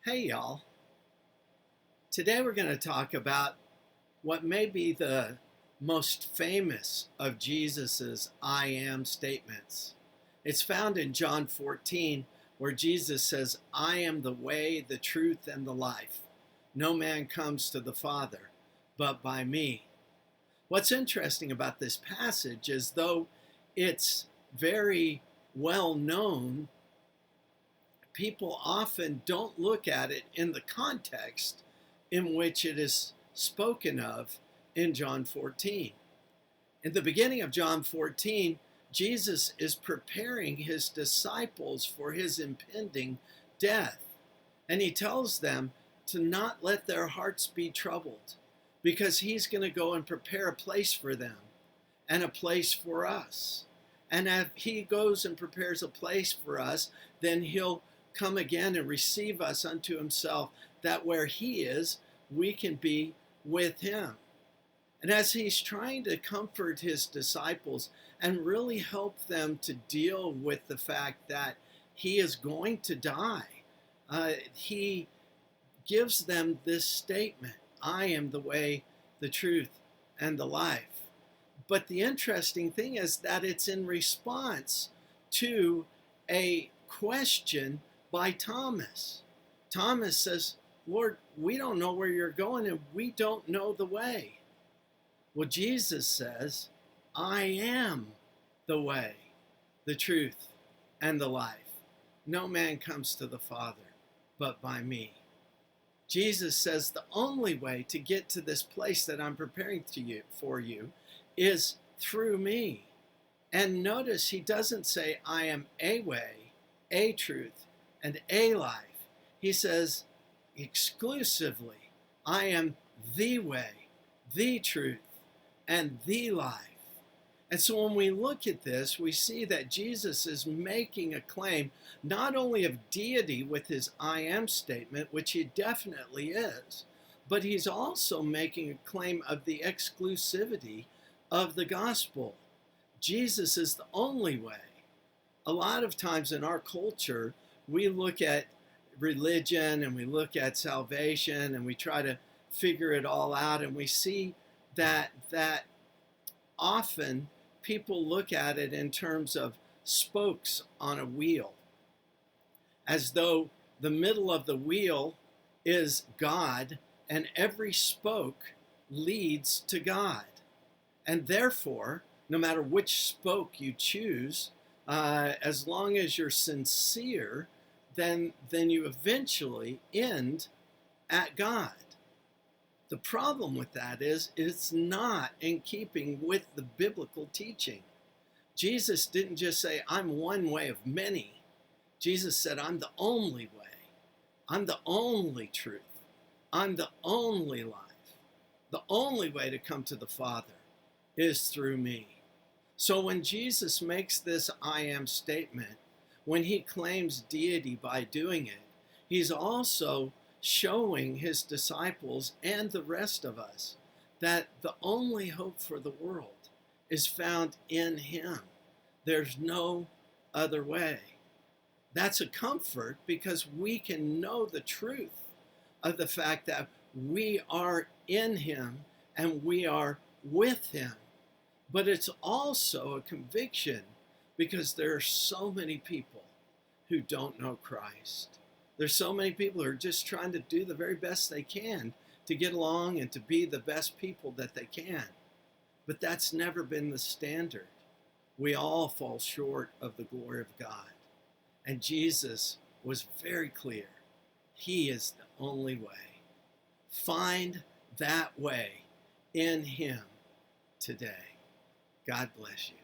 Hey y'all, today we're going to talk about what may be the most famous of Jesus's I am statements. It's found in John 14 where Jesus says, I am the way, the truth, and the life. No man comes to the Father but by me. What's interesting about this passage is though it's very well known, people often don't look at it in the context in which it is spoken of in John 14. In the beginning of John 14, Jesus is preparing his disciples for his impending death. And he tells them to not let their hearts be troubled because he's going to go and prepare a place for them and a place for us. And if he goes and prepares a place for us, then he'll come again and receive us unto himself, that where he is, we can be with him. And as he's trying to comfort his disciples and really help them to deal with the fact that he is going to die, he gives them this statement, I am the way, the truth, and the life. But the interesting thing is that it's in response to a question by Thomas. Thomas says, Lord, we don't know where you're going and we don't know the way. Well, Jesus says, I am the way, the truth, and the life. No man comes to the Father but by me. Jesus says the only way to get to this place that I'm preparing for you is through me. And notice he doesn't say, I am a way, a truth, and a life. He says exclusively, I am the way, the truth, and the life. And so when we look at this, we see that Jesus is making a claim not only of deity with his I am statement, which he definitely is, but he's also making a claim of the exclusivity of the gospel. Jesus is the only way. A lot of times in our culture, we look at religion and we look at salvation and we try to figure it all out, and we see that often people look at it in terms of spokes on a wheel, as though the middle of the wheel is God and every spoke leads to God. And therefore, no matter which spoke you choose, as long as you're sincere, then you eventually end at God. The problem with that is it's not in keeping with the biblical teaching. Jesus didn't just say, I'm one way of many. Jesus said, I'm the only way. I'm the only truth. I'm the only life. The only way to come to the Father is through me. So when Jesus makes this I am statement, when he claims deity by doing it, he's also showing his disciples and the rest of us that the only hope for the world is found in him. There's no other way. That's a comfort because we can know the truth of the fact that we are in him and we are with him. But it's also a conviction because there are so many people who don't know Christ. There's so many people who are just trying to do the very best they can to get along and to be the best people that they can. But that's never been the standard. We all fall short of the glory of God. And Jesus was very clear. He is the only way. Find that way in him today. God bless you.